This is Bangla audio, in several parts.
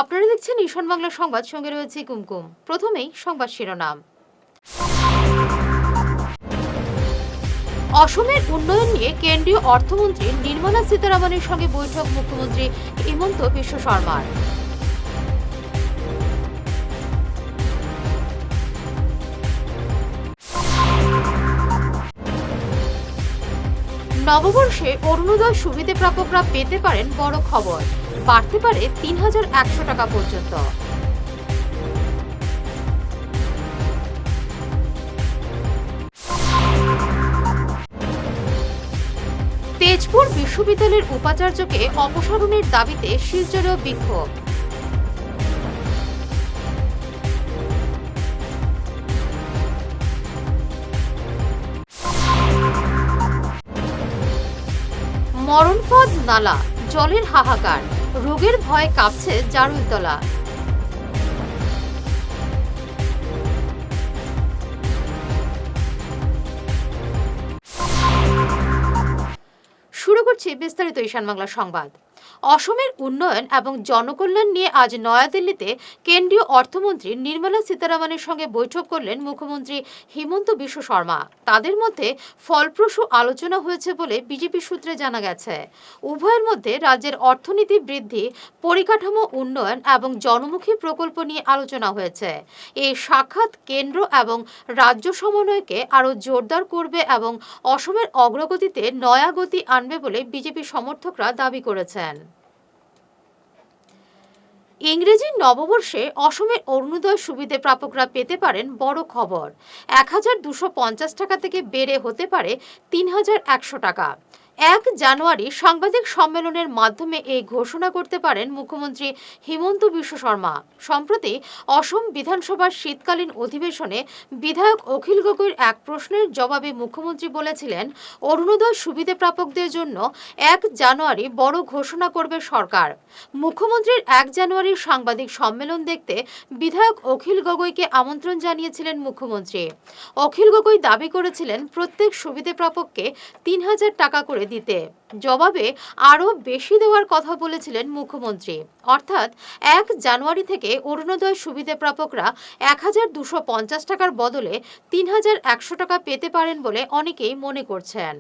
আপনারা দেখছেন ঈশান বাংলা সংবাদ, সঙ্গে রয়েছে কুমকুম। প্রথমেই সংবাদ শিরোনাম। অসমের উন্নয়ন নিয়ে কেন্দ্রীয় অর্থমন্ত্রী নির্মলা সীতারামনের সঙ্গে বৈঠক মুখ্যমন্ত্রী হিমন্ত বিশ্ব শর্মার। নববর্ষে অরুণোদয় সুবিধে প্রাপকরা পেতে পারেন বড় খবর, বাড়তে পারে ৩,১০০ টাকা পর্যন্ত। তেজপুর বিশ্ববিদ্যালয়ের উপাচার্যকে অপসারণের দাবিতে শিলচরেও বিক্ষোভ। মরণপদ নালা, জলের হাহাকার, রোগের ভয়ে কাঁপছে জারুলতলা। শুরু করছি বিস্তারিত ঈশান বাংলা সংবাদ। অসমের উন্নয়ন এবং জনকল্যাণ নিয়ে আজ নয়াদিল্লিতে কেন্দ্রীয় অর্থমন্ত্রী নির্মলা সীতারামনের সঙ্গে বৈঠক করলেন মুখ্যমন্ত্রী হিমন্ত বিশ্ব শর্মা। তাদের মধ্যে ফলপ্রসূ আলোচনা হয়েছে বলে বিজেপি সূত্রে জানা গেছে। উভয়ের মধ্যে রাজ্যের অর্থনীতি বৃদ্ধি, পরিকাঠামো উন্নয়ন এবং জনমুখী প্রকল্প নিয়ে আলোচনা হয়েছে। এই সাক্ষাৎ কেন্দ্র এবং রাজ্য সমন্বয়কে আরও জোরদার করবে এবং অসমের অগ্রগতিতে নয়া গতি আনবে বলে বিজেপি সমর্থকরা দাবি করেছেন। ইংরেজি নববর্ষে অসমের অরুণোদয় সুবিধে প্রাপকরা পেতে পারেন বড় খবর। ১,২৫০ টাকা থেকে বেড়ে হতে পারে ৩,১০০ টাকা। ১ জানুয়ারি সাংবাদিক সম্মেলনের মাধ্যমে এই ঘোষণা করতে পারেন মুখ্যমন্ত্রী হিমন্ত বিশ্ব শর্মা। সম্প্রতি অসম বিধানসভার শীতকালীন অধিবেশনে বিধায়ক অখিল গগৈর এক প্রশ্নের জবাবে মুখ্যমন্ত্রী বলেছিলেন, অরুণোদয় সুবিধে প্রাপকদের জন্য ১ জানুয়ারি বড় ঘোষণা করবে সরকার। মুখ্যমন্ত্রীর ১ জানুয়ারির সাংবাদিক সম্মেলন দেখতে বিধায়ক অখিল গগৈকে আমন্ত্রণ জানিয়েছিলেন মুখ্যমন্ত্রী। অখিল গগৈ দাবি করেছিলেন প্রত্যেক সুবিধে প্রাপককে ৩,০০০ টাকা করে দিতে। জবাবে আরও বেশি দেওয়ার কথা বলেছিলেন মুখ্যমন্ত্রী। অর্থাৎ ১ জানুয়ারি থেকে অরুণোদয় সুবিধে প্রাপকরা ১,২৫০ টাকার বদলে ৩,১০০ টাকা পেতে পারেন বলে অনেকেই মনে করছেন।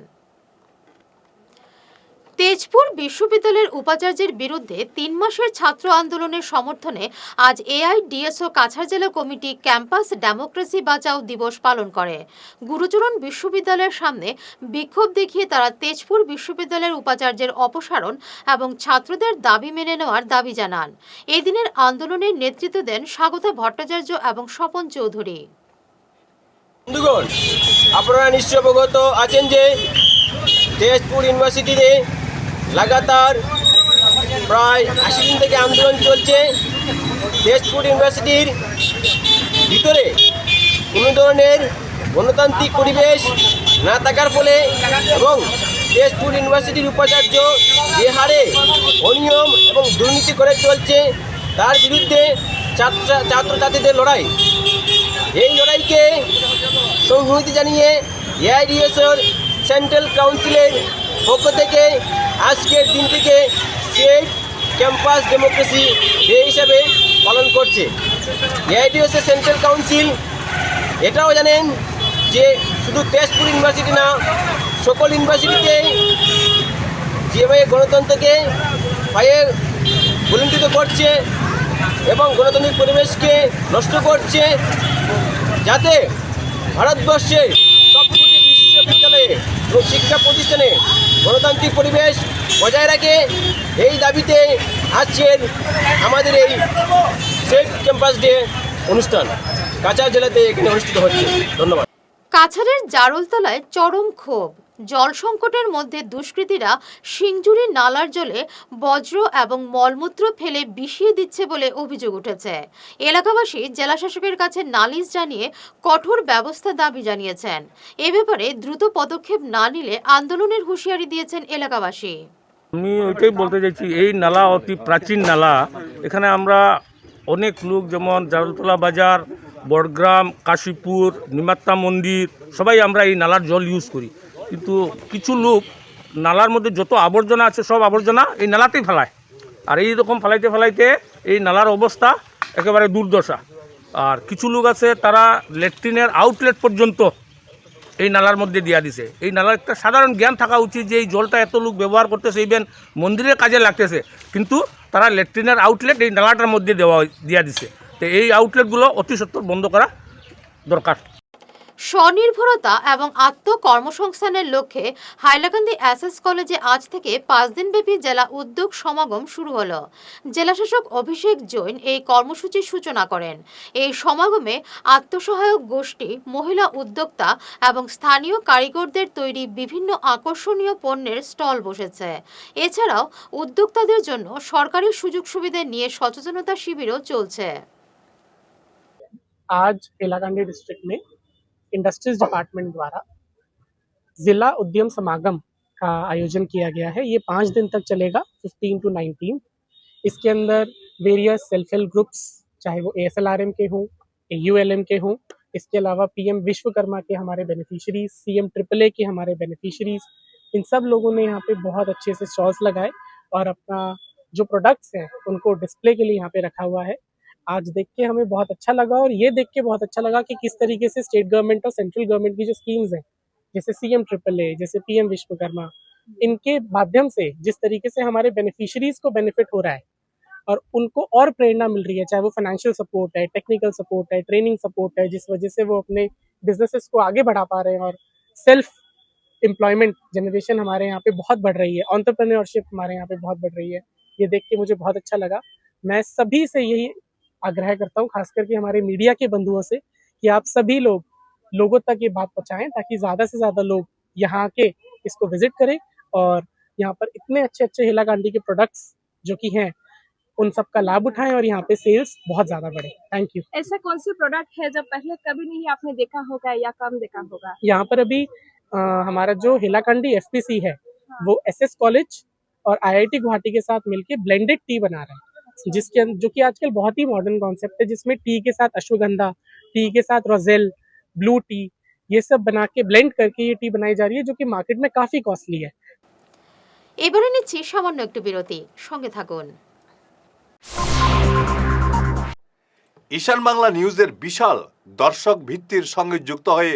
তেজপুর বিশ্ববিদ্যালয়ের উপাচার্যের বিরুদ্ধে ৩ মাসের ছাত্র আন্দোলনের সমর্থনে আজ এআইডিএসও কাছাড় জেলা কমিটি ক্যাম্পাস ডেমোক্রেসি বাঁচাও দিবস পালন করে। গুরুচরণ বিশ্ববিদ্যালয়ের সামনে বিক্ষোভ দেখিয়ে তারা তেজপুর বিশ্ববিদ্যালয়ের উপাচার্যের অপসারণ এবং ছাত্রদের দাবি মেনে নেওয়ার দাবি জানান। এদিনের আন্দোলনের নেতৃত্ব দেন স্বাগতা ভট্টাচার্য এবং স্বপন চৌধুরী। বন্ধুগণ, আপনারা নিশ্চয় অবগত আছেন যে তেজপুর ইউনিভার্সিটিতে লাগাতার প্রায় ৮০ দিন থেকে আন্দোলন চলছে। তেজপুর ইউনিভার্সিটির ভিতরে কোনো ধরনের গণতান্ত্রিক পরিবেশ না থাকার ফলে এবং তেজপুর ইউনিভার্সিটির উপাচার্য যে হারে অনিয়ম এবং দুর্নীতি করে চলছে তার বিরুদ্ধে ছাত্রছাত্রীদের লড়াই। এই লড়াইকে সংহতি জানিয়ে এআইডিএসওর সেন্ট্রাল কাউন্সিলের পক্ষ থেকে আজকের দিনটিকে স্টেট ক্যাম্পাস ডেমোক্রেসি ডে হিসাবে পালন করছে। এআইডিএসওর সেন্ট্রাল কাউন্সিল এটাও জানেন যে শুধু তেজপুর ইউনিভার্সিটি না, সকল ইউনিভার্সিটিতে যেভাবে গণতন্ত্রকে পায়ে ভুলুণ্ঠিত করছে এবং গণতান্ত্রিক পরিবেশকে নষ্ট করছে, যাতে ভারতবর্ষের সবকটি বিশ্ববিদ্যালয়ে ও শিক্ষা প্রতিষ্ঠানে গণতান্ত্রিক পরিবেশ বজায় রাখে, এই দাবিতে আজকের আমাদের এই স্টেট ক্যাম্পাস ডে অনুষ্ঠান কাছাড় জেলাতে এখানে অনুষ্ঠিত হচ্ছে। ধন্যবাদ। কাছাড়ের জারুলতলায় চরম ক্ষোভ। জল সংকটের মধ্যে দুষ্কৃতীরা সিংজুরি নালার জলে বজ্র এবং মলমূত্র ফেলে বিষিয়ে দিচ্ছে বলে অভিযোগ উঠেছে। এলাকাবাসী জেলাশাসকের কাছে নালিশ জানিয়ে কঠোর ব্যবস্থা দাবি জানিয়েছেন। এ ব্যাপারে দ্রুত পদক্ষেপ না নিলে আন্দোলনের হুঁশিয়ারি দিয়েছেন এলাকাবাসী। আমি ওইটাই বলতে চাইছি, এই নালা অতি প্রাচীন নালা। এখানে আমরা অনেক লোক, যেমন জারুলতলা বাজার, বড়গ্রাম, কাশীপুর, নিমাত্তা মন্দির, সবাই আমরা এই নালার জল ইউজ করি। কিন্তু কিছু লোক নালার মধ্যে যত আবর্জনা আছে সব আবর্জনা এই নালাতেই ফেলায়। আর এই রকম ফেলাইতে ফেলাইতে এই নালার অবস্থা একেবারে দুর্দশা। আর কিছু লোক আছে তারা ল্যাট্রিনের আউটলেট পর্যন্ত এই নালার মধ্যে দিয়া দিছে। এই নালার একটা সাধারণ জ্ঞান থাকা উচিত যে এই জলটা এত লোক ব্যবহার করতেছে, ইভেন মন্দিরের কাজে লাগতেছে, কিন্তু তারা ল্যাট্রিনের আউটলেট এই নালাটার মধ্যে দিয়া দিছে। তো এই আউটলেটগুলো অতি সত্বর বন্ধ করা দরকার। স্বনির্ভরতা এবং আত্মকর্মসংস্থানের লক্ষ্যে হাইলাকান্দি এসএস কলেজে আজ থেকে 5 দিনব্যাপী জেলা উদ্যোগ সমাগম শুরু হলো। জেলাশাসক অভিষেক জৈন এই কর্মসূচির সূচনা করেন। এই সমাগমে আত্মসহায়ক গোষ্ঠী, মহিলা উদ্যোক্তা এবং স্থানীয় কারিগরদের তৈরি বিভিন্ন আকর্ষণীয় পণ্যের স্টল বসেছে। এছাড়াও উদ্যোক্তাদের জন্য সরকারি সুযোগ সুবিধা নিয়ে সচেতনতা শিবিরও চলছে। आज हैलाकांडी डिस्ट्रिक्ट में इंडस्ट्रीज डिपार्टमेंट द्वारा जिला उद्यम समागम का आयोजन किया गया है। ये 5 दिन तक चलेगा, 15 to 19। इसके अंदर वेरियस सेल्फ हेल्प ग्रुप्स, चाहे वो ASLRM के हों, AULM के हों, इसके अलावा PM विश्वकर्मा के हमारे बेनिफिशरीज, CM AAA के हमारे बेनिफिशरीज, इन सब लोगों ने यहाँ पे बहुत अच्छे से स्टॉल्स लगाए और अपना जो प्रोडक्ट्स हैं उनको डिस्प्ले के लिए यहाँ पे रखा हुआ है। आज देख के हमें बहुत अच्छा लगा और ये देख के बहुत अच्छा लगा कि किस तरीके से स्टेट गवर्नमेंट और सेंट्रल गवर्नमेंट की जो स्कीम्स हैं, जैसे CM AAA, जैसे PM विश्वकर्मा, इनके माध्यम से जिस तरीके से हमारे बेनिफिशरीज को बेनिफिट हो रहा है और उनको और प्रेरणा मिल रही है, चाहे वो फाइनेंशियल सपोर्ट है, टेक्निकल सपोर्ट है, ट्रेनिंग सपोर्ट है, जिस वजह से वो अपने बिजनेसेस को आगे बढ़ा पा रहे हैं और सेल्फ एम्प्लॉयमेंट जनरेशन हमारे यहाँ पे बहुत बढ़ रही है, एंटरप्रेन्योरशिप हमारे यहाँ पे बहुत बढ़ रही है। ये देख के मुझे बहुत अच्छा लगा। मैं सभी से यही आग्रह करता हूँ, खास करके हमारे मीडिया के बंधुओं से, कि आप सभी लोगों तक ये बात पहुँचाएं ताकि ज़्यादा से ज़्यादा लोग यहाँ के इसको विजिट करें और यहाँ पर इतने अच्छे अच्छे हैलाकांडी के प्रोडक्ट्स जो कि हैं उन सब का लाभ उठाएं और यहाँ पे सेल्स बहुत ज़्यादा बढ़े। Thank you. ऐसा कौन सी प्रोडक्ट है जो पहले कभी नहीं आपने देखा होगा या कम देखा होगा? यहाँ पर अभी हमारा जो हैलाकांडी FPC है वो SS कॉलेज और IIT गुवाहाटी के साथ मिलके ब्लेंडेड टी बना रहा है, जो कि आजकल बहुत ही मॉडर्न कॉन्सेप्ट है, जिसमें टी के साथ अश्वगंधा, टी के साथ रोजेल, ब्लू टी, ये सब बना के ब्लेंड करके ये टी बनाई जा रही है, जो कि मार्केट में काफी कॉस्टली है। এবারে নিচ্ছি সামান্য একটু বিরতি, সঙ্গে থাকুন। ঈশান বাংলা নিউজের বিশাল দর্শক ভিত্তির সঙ্গে যুক্ত হয়ে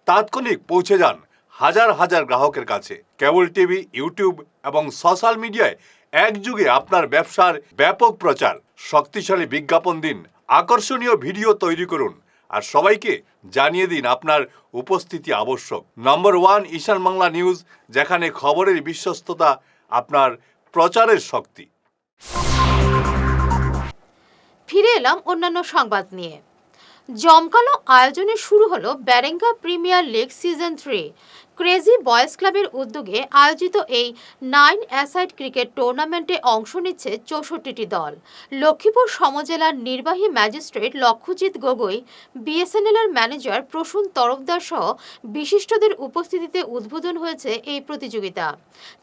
তাৎক্ষণিক পৌঁছে যান হাজার হাজার গ্রাহকের কাছে। কেবল টিভি, ইউটিউব এবং সোশ্যাল মিডিয়ায় একযুগে আপনার ব্যবসার ব্যাপক প্রচার। শক্তিশালী বিজ্ঞাপন দিন, আকর্ষণীয় ভিডিও তৈরি করুন আর সবাইকে জানিয়ে দিন আপনার উপস্থিতি আবশ্যক। নম্বর 1 ঈশান বাংলা নিউজ, যেখানে খবরের বিশ্বস্ততা আপনার প্রচারের শক্তি। ফিরে এলাম অন্যান্য সংবাদ নিয়ে। জমকালো আয়োজনে শুরু হলো Barenga premier league season 3। Crazy boys ক্লাবের উদ্যোগে আয়োজিত এই 9 অ্যাসাইড ক্রিকেট টুর্নামেন্টে অংশ নিচ্ছে 64টি দল। লক্ষ্মীপুর সমজেলার নির্বাহী ম্যাজিস্ট্রেট লক্ষ্যজিৎ গগৈ, BSNL এর ম্যানেজার প্রসূন তরফদার সহ বিশিষ্টদের উপস্থিতিতে উদ্বোধন হয়েছে এই প্রতিযোগিতা।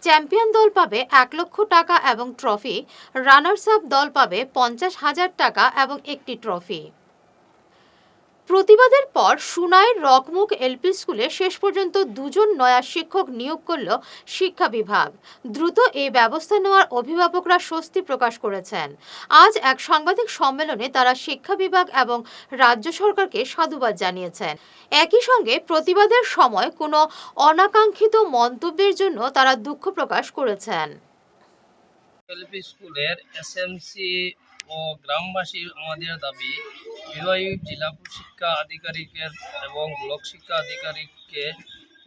চ্যাম্পিয়ন দল পাবে 1 লক্ষ টাকা এবং ট্রফি, রানার্স আপ দল পাবে 50,000 টাকা এবং একটি ট্রফি। প্রতিবাদের পর সুনাইর রকমুখ LP স্কুলে শেষ পর্যন্ত 2 জন নয়া শিক্ষক নিয়োগ করল শিক্ষা বিভাগ। দ্রুত এই ব্যবস্থা নেওয়ার অভিভাবকরা স্বস্তি প্রকাশ করেছেন। আজ এক সাংবাদিক সম্মেলনে তারা শিক্ষা বিভাগ এবং রাজ্য সরকারকে সাধুবাদ জানিয়েছেন। একই সঙ্গে প্রতিবাদের সময় কোনো অনাকাঙ্ক্ষিত মন্তব্যের জন্য তারা দুঃখ প্রকাশ করেছেন। LP স্কুলের SMC ও গ্রামবাসীর আমাদের দাবি, বিভাগীয় জেলা শিক্ষা আধিকারিকের এবং ব্লক শিক্ষা আধিকারিককে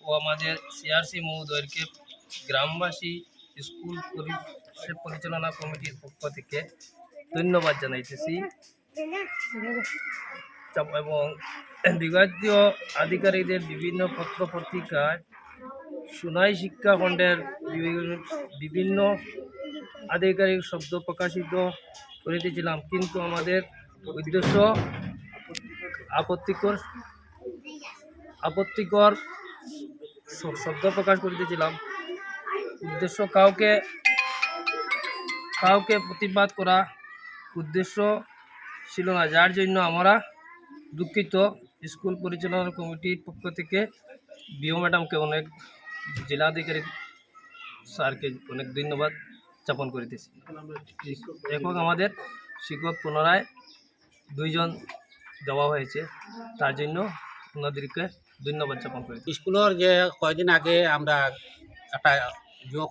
ও আমাদের CRC মহোদয়কে গ্রামবাসী স্কুল পরিচালনা কমিটির পক্ষ থেকে ধন্যবাদ জানাইতেছি এবং বিভাগীয় আধিকারিকদের বিভিন্ন পত্র পত্রিকায় সুনাই শিক্ষাখণ্ডের বিভিন্ন আধিকারিক শব্দ প্রকাশিত করিতেছিলাম, কিন্তু আমাদের উদ্দেশ্য আপত্তিকর শব্দ প্রকাশ করিতেছিলাম। উদ্দেশ্য কাউকে প্রতিবাদ করা উদ্দেশ্য ছিল না, যার জন্য আমরা দুঃখিত। স্কুল পরিচালনা কমিটির পক্ষ থেকে BO ম্যাডামকে অনেক, জেলাধিকারী স্যারকে অনেক ধন্যবাদ যাপন করিতেছি। এখন আমাদের শিক্ষক পুনরায় 2 জন দেওয়া হয়েছে, তার জন্য ওনাদেরকে ধন্যবাদ যাপন করি। স্কুলের যে কয়েকদিন আগে আমরা একটা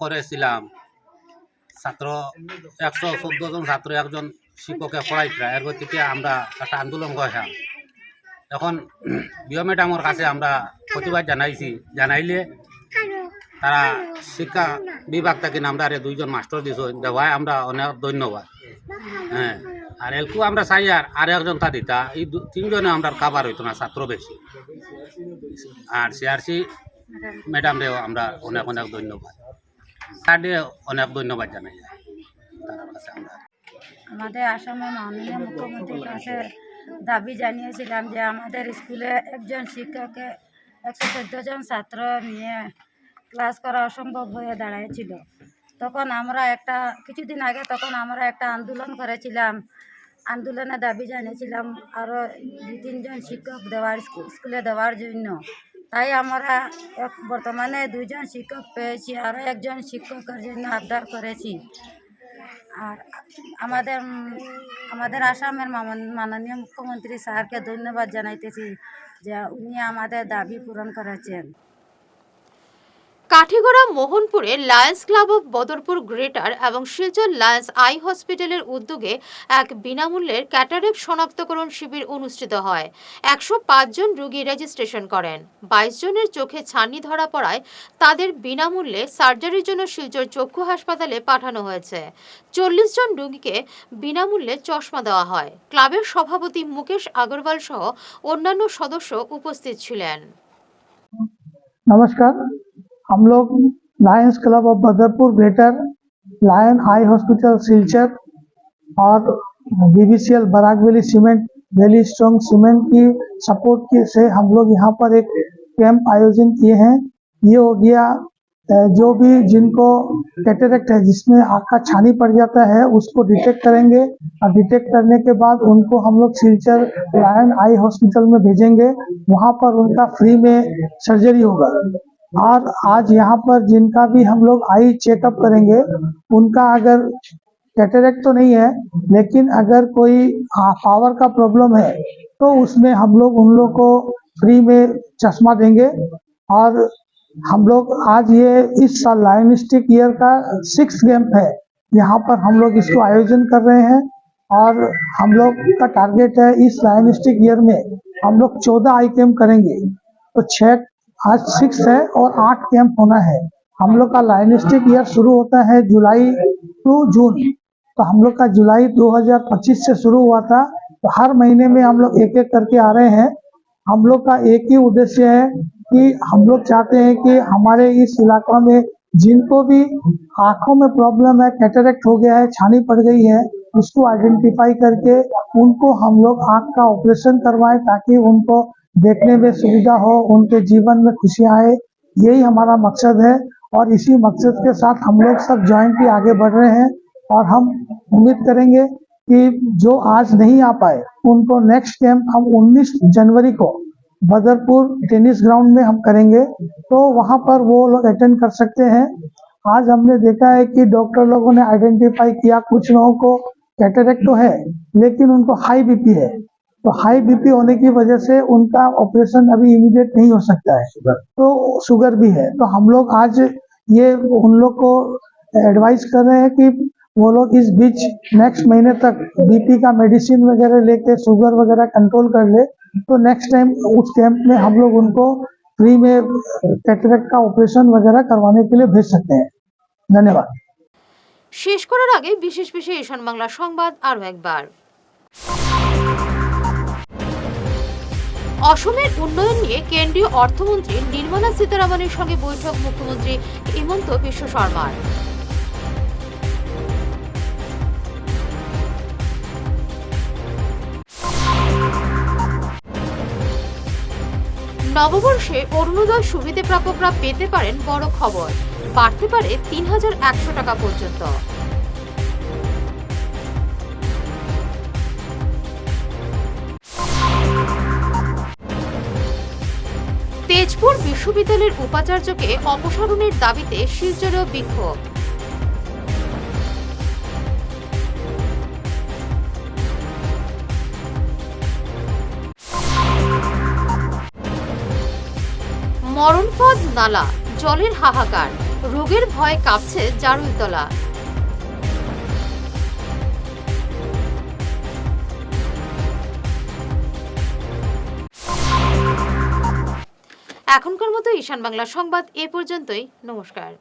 করেছিলাম, ছাত্র 114 জন ছাত্র একজন শিক্ষকে পড়াইছিল, এর গতিকে আমরা একটা আন্দোলন করেছিলাম। এখন বিও ম্যাডামের কাছে আমরা প্রতিবাদ জানাইলে তারা শিক্ষা বিভাগ থেকে আমরা 2 জন মাস্টার দিছ, দেওয়ায় আমরা অনেক ধন্যবাদ। হ্যাঁ, আর এলকু আমরা চাই আর একজন তা দিতা, এই 3 জনে আমরা কাবার হইতো না, ছাত্র বেশি। আর সিআরসি ম্যাডামরেও আমরা অনেক অনেক ধন্যবাদ, তাদের অনেক ধন্যবাদ জানাই তার কাছে। আমরা আমাদের আসামের মাননীয় মুখ্যমন্ত্রীর কাছে দাবি জানিয়েছিলাম যে আমাদের স্কুলে একজন শিক্ষককে 114 জন ছাত্র নিয়ে ক্লাস করা অসম্ভব হয়ে দাঁড়াইছিল। তখন আমরা কিছুদিন আগে আমরা একটা আন্দোলন করেছিলাম। আন্দোলনে দাবি জানিয়েছিলাম আরও 2-3 জন শিক্ষক স্কুলে দেওয়ার জন্য। তাই আমরা বর্তমানে 2 জন শিক্ষক পেয়েছি, আরও একজন শিক্ষকের জন্য আবদার করেছি। আর আমাদের আসামের মাননীয় মুখ্যমন্ত্রী স্যারকে ধন্যবাদ জানাইতেছি যে উনি আমাদের দাবি পূরণ করেছেন। কাঠিগড়া মোহনপুরে Lions club of Badarpur greater এবং শিলচর লায়ন্স আই হসপিটালের উদ্যোগে এক বিনামূল্যের ক্যাটারেক্ট শনাক্তকরণ শিবির অনুষ্ঠিত হয়। 105 জন রোগী রেজিস্ট্রেশন করেন। 22 জনের চোখে ছানি ধরা পড়ায় তাদের বিনামূল্যে সার্জারির জন্য শিলচর চক্ষু হাসপাতালে পাঠানো হয়েছে। 40 জন রোগীকে বিনামূল্যে চশমা দেওয়া হয়। ক্লাবের সভাপতি মুকেশ আগরওয়াল সহ অন্যান্য সদস্য উপস্থিত ছিলেন। नमस्कार, हम लोग Lions club of Badarpur greater, Lion eye hospital Silchar और BBCL Barak valley cement, valley strong cement की सपोर्ट से हम लोग यहाँ पर एक कैंप आयोजन किए हैं। ये हो गया जो भी जिनको कैटरेक्ट है, जिसमें आँख का छानी पड़ जाता है, उसको डिटेक्ट करेंगे और डिटेक्ट करने के बाद उनको हम लोग सिलचर लायन आई हॉस्पिटल में भेजेंगे। वहाँ पर उनका फ्री में सर्जरी होगा। और आज यहाँ पर जिनका भी हम लोग आई चेकअप करेंगे, उनका अगर कैटरेक्ट तो नहीं है, लेकिन अगर कोई पावर का प्रॉब्लम है तो उसमें हम लोग उन लोग को फ्री में चश्मा देंगे। और हम लोग आज ये इस साल लायनिस्टिक ईयर का 6th कैंप है, यहाँ पर हम लोग इसको आयोजन कर रहे हैं। और हम लोग का टारगेट है इस लायनिस्टिक ईयर में हम लोग 14 आई कैंप करेंगे। तो 6 आज 6 है और 8 कैंप होना है। हम लोग का लायनिस्टिक ईयर शुरू होता है जुलाई टू जून, तो हम लोग का जुलाई 2025 से शुरू हुआ था। तो हर महीने में हम लोग एक एक करके आ रहे हैं। हम लोग का एक ही उद्देश्य है कि हम लोग चाहते हैं कि हमारे इस इलाका में जिनको भी आंखों में प्रॉब्लम है, कैटरेक्ट हो गया है, छानी पड़ गई है, उसको आइडेंटिफाई करके उनको हम लोग आंख का ऑपरेशन करवाएं, ताकि उनको देखने में सुविधा हो, उनके जीवन में खुशियां आए। यही हमारा मकसद है और इसी मकसद के साथ हम लोग सब जॉइंटली आगे बढ़ रहे हैं। और हम उम्मीद करेंगे कि जो आज नहीं आ पाए उनको नेक्स्ट कैंप हम 19 जनवरी को बदरपुर टेनिस ग्राउंड में हम करेंगे, तो वहां पर वो लोग अटेंड कर सकते हैं। आज हमने देखा है कि डॉक्टर लोगों ने आइडेंटिफाई किया, कुछ लोगों को कैटरेक्ट तो है लेकिन उनको हाई बीपी है, तो हाई बीपी होने की वजह से उनका ऑपरेशन अभी इमीडिएट नहीं हो सकता है, तो शुगर भी है। तो हम लोग आज ये उन लोग को एडवाइस कर रहे हैं कि वो लोग इस बीच नेक्स्ट महीने तक बीपी का मेडिसिन वगैरह लेके शुगर वगैरह कंट्रोल कर ले, तो नेक्स्ट टाइम उस कैंप में हम लोग उनको फ्री में कैटरेक्ट का ऑपरेशन वगैरह करवाने के लिए भेज सकते हैं। धन्यवाद। শেষ করার আগে বিশেষ ঈশান বাংলা সংবাদ আরও একবার। অসমের উন্নয়ন নিয়ে কেন্দ্রীয় অর্থমন্ত্রী নির্মলা সীতারামনের সঙ্গে বৈঠক মুখ্যমন্ত্রী হিমন্ত বিশ্ব শর্মার। নববর্ষে অরুণোদয় সুবিধে প্রাপকরা পেতে পারেন বড় খবর, বাড়তে পারে 3100 টাকা পর্যন্ত। তেজপুর বিশ্ববিদ্যালয়ের উপাচার্যকে অপসারণের দাবিতে শিলচরেও বিক্ষোভ। মরণফাঁদ নালা, জলের হাহাকার, রোগের ভয়ে কাঁপছে জারুলতলা। এখনকার মতো ঈশান বাংলা সংবাদ এ পর্যন্তই। নমস্কার।